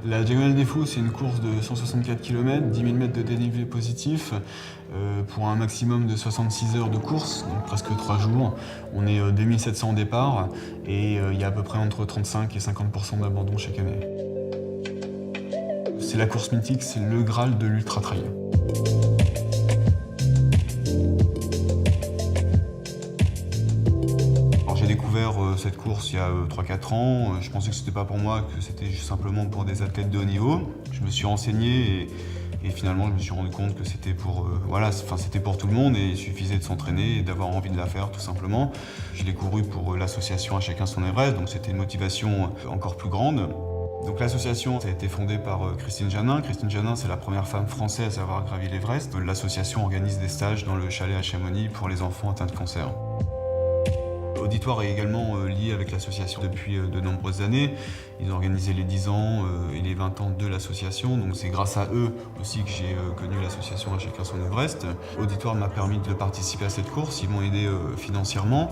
La Diagonale des Fous, c'est une course de 164 km, 10 000 mètres de dénivelé positif, pour un maximum de 66 heures de course, donc presque 3 jours. On est 2700 au départ et il y a à peu près entre 35 et 50% d'abandon chaque année. C'est la course mythique, c'est le Graal de l'ultra trail. J'ai découvert cette course il y a 3-4 ans. Je pensais que c'était pas pour moi, que c'était juste simplement pour des athlètes de haut niveau. Je me suis renseigné et finalement je me suis rendu compte que c'était pour, c'était pour tout le monde et il suffisait de s'entraîner et d'avoir envie de la faire tout simplement. Je l'ai couru pour l'association À Chacun Son Everest, donc c'était une motivation encore plus grande. Donc l'association a été fondée par Christine Janin. Christine Janin, c'est la première femme française à avoir gravi l'Everest. L'association organise des stages dans le chalet à Chamonix pour les enfants atteints de cancer. L'auditoire est également lié avec l'association depuis de nombreuses années. Ils ont organisé les 10 ans et les 20 ans de l'association, donc c'est grâce à eux aussi que j'ai connu l'association À Chacun Son Everest. L'auditoire m'a permis de participer à cette course, ils m'ont aidé financièrement.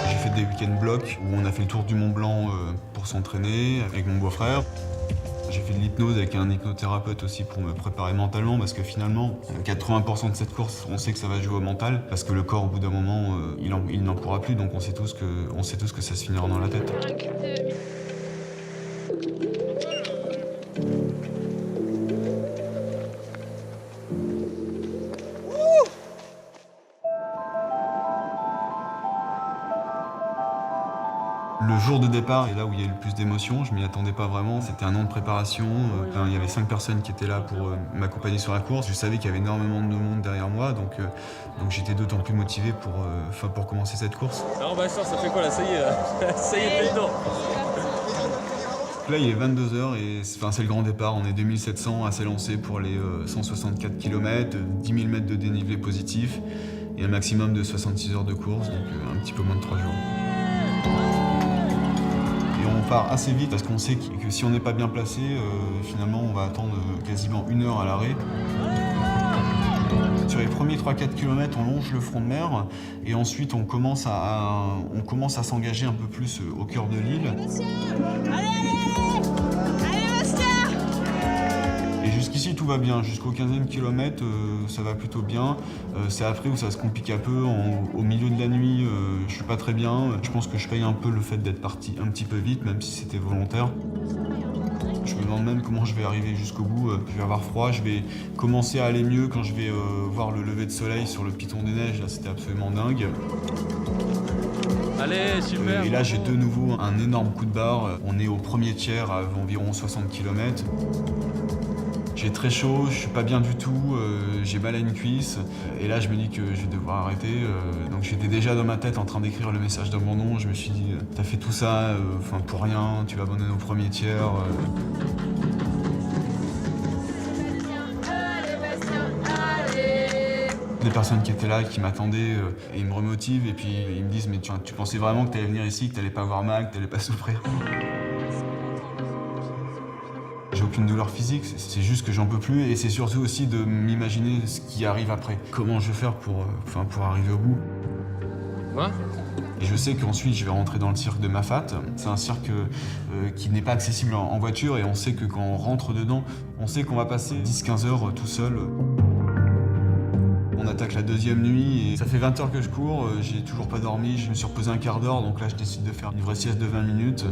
J'ai fait des week-ends blocs où on a fait le tour du Mont Blanc pour s'entraîner avec mon beau-frère. J'ai fait de l'hypnose avec un hypnothérapeute aussi pour me préparer mentalement parce que finalement, 80% de cette course, on sait que ça va jouer au mental parce que le corps, au bout d'un moment, il n'en pourra plus, donc on sait tous que ça se finira dans la tête. Le jour de départ est là où il y a eu le plus d'émotions, je m'y attendais pas vraiment, c'était un an de préparation, il y avait 5 personnes qui étaient là pour m'accompagner sur la course, je savais qu'il y avait énormément de monde derrière moi, donc j'étais d'autant plus motivé pour commencer cette course. Alors Bastien, ça fait quoi là? Ça y est, ça y est, t'es dedans. Là il est 22h et c'est le grand départ, on est 2700 à s'élancer pour les 164 km, 10 000 mètres de dénivelé positif et un maximum de 66 heures de course, donc un petit peu moins de 3 jours. Et on part assez vite parce qu'on sait que si on n'est pas bien placé, finalement on va attendre quasiment 1 heure à l'arrêt. Sur les premiers 3-4 km, on longe le front de mer et ensuite on commence à s'engager un peu plus au cœur de l'île. Et jusqu'ici tout va bien, jusqu'au 15e kilomètre ça va plutôt bien. C'est après où ça se complique un peu, au milieu de la nuit je suis pas très bien. Je pense que je paye un peu le fait d'être parti un petit peu vite, même si c'était volontaire. Je me demande même comment je vais arriver jusqu'au bout. Je vais avoir froid, je vais commencer à aller mieux quand je vais voir le lever de soleil sur le Piton des Neiges. Là, c'était absolument dingue. Allez, super. Et là, j'ai de nouveau un énorme coup de barre. On est au premier tiers à environ 60 km. J'ai très chaud, je suis pas bien du tout, j'ai mal à une cuisse. Et là, je me dis que je vais devoir arrêter. Donc j'étais déjà dans ma tête en train d'écrire le message d'abandon. Je me suis dit, t'as fait tout ça pour rien, tu vas abandonner au premier tiers. Des personnes qui étaient là, qui m'attendaient, et ils me remotivent. Et puis ils me disent, mais tu pensais vraiment que t'allais venir ici, que t'allais pas avoir mal, que t'allais pas souffrir? J'ai aucune douleur physique, c'est juste que j'en peux plus et c'est surtout aussi de m'imaginer ce qui arrive après. Comment je vais faire pour arriver au bout. Quoi? Et je sais qu'ensuite je vais rentrer dans le cirque de Mafate. C'est un cirque qui n'est pas accessible en voiture et on sait que quand on rentre dedans, on sait qu'on va passer 10-15 heures tout seul. On attaque la 2e nuit et ça fait 20 heures que je cours, j'ai toujours pas dormi, je me suis reposé un quart d'heure donc là je décide de faire une vraie sieste de 20 minutes.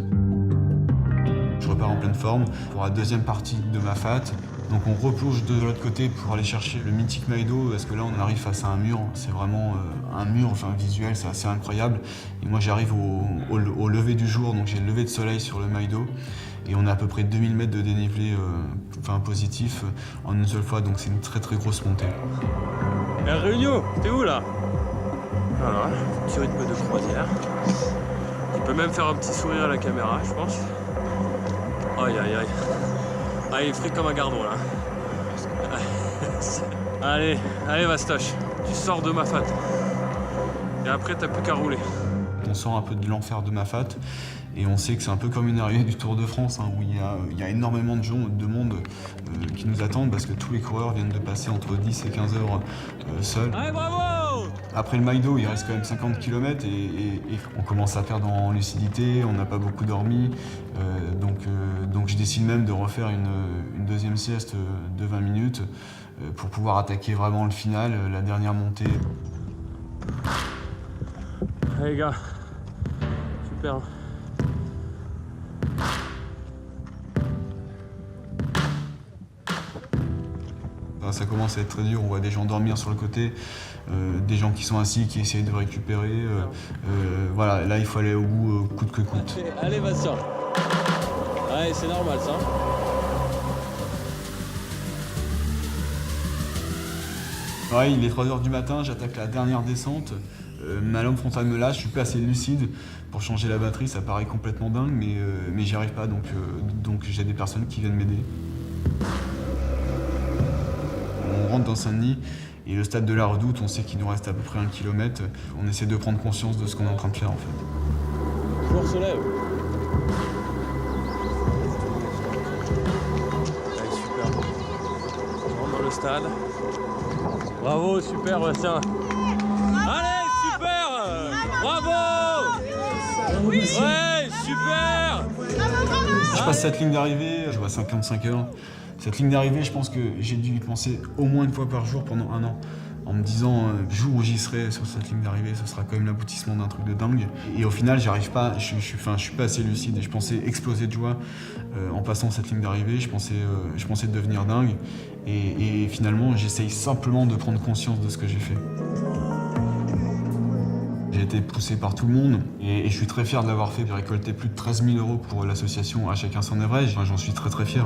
Je repars en pleine forme pour la 2e partie de Mafate. Donc on replonge de l'autre côté pour aller chercher le mythique Maïdo parce que là on arrive face à un mur. C'est vraiment un mur visuel, c'est assez incroyable. Et moi j'arrive au lever du jour, donc j'ai le lever de soleil sur le Maïdo. Et on a à peu près 2000 mètres de dénivelé positif en une seule fois, donc c'est une très très grosse montée. Réunion, t'es où là? Voilà, petit rythme de croisière. Tu peux même faire un petit sourire à la caméra, je pense. Aïe aïe aïe. Ah, il est frit comme un gardon là. Allez, allez Vastoche, tu sors de Mafate. Et après t'as plus qu'à rouler. On sort un peu de l'enfer de Mafate et on sait que c'est un peu comme une arrivée du Tour de France où il y a énormément de monde qui nous attendent parce que tous les coureurs viennent de passer entre 10 et 15 heures seuls. Allez, bravo! Après le Maïdo, il reste quand même 50 km et on commence à perdre en lucidité, on n'a pas beaucoup dormi. Donc je décide même de refaire une deuxième sieste de 20 minutes pour pouvoir attaquer vraiment le final, la dernière montée. Allez les gars, super. Ça commence à être très dur, on voit des gens dormir sur le côté, des gens qui sont assis, qui essayent de récupérer. Voilà, là il faut aller au bout coûte que coûte. Allez Bastien. Allez, c'est normal ça. Ouais, il est 3 h du matin, j'attaque la dernière descente. Ma lampe frontale me lâche, je suis pas assez lucide pour changer la batterie, ça paraît complètement dingue, mais j'y arrive pas, donc j'ai des personnes qui viennent m'aider. On rentre dans Saint-Denis et le stade de la Redoute, on sait qu'il nous reste à peu près 1 km. On essaie de prendre conscience de ce qu'on est en train de faire en fait. Le jour se lève. Allez, super. On rentre dans le stade. Bravo, super Bastien. Allez, super. Bravo. Ouais, super. Je passe cette ligne d'arrivée, je vois 55 heures. Cette ligne d'arrivée, je pense que j'ai dû y penser au moins une fois par jour pendant 1 an. En me disant, le jour où j'y serai sur cette ligne d'arrivée, ce sera quand même l'aboutissement d'un truc de dingue. Et au final, j'y arrive pas, je suis pas assez lucide. Je pensais exploser de joie en passant cette ligne d'arrivée. Je pensais devenir dingue. Et finalement, j'essaye simplement de prendre conscience de ce que j'ai fait. J'ai été poussé par tout le monde et je suis très fier de l'avoir fait. J'ai récolté plus de 13 000 € pour l'association À Chacun Son Average. J'en suis très très fier.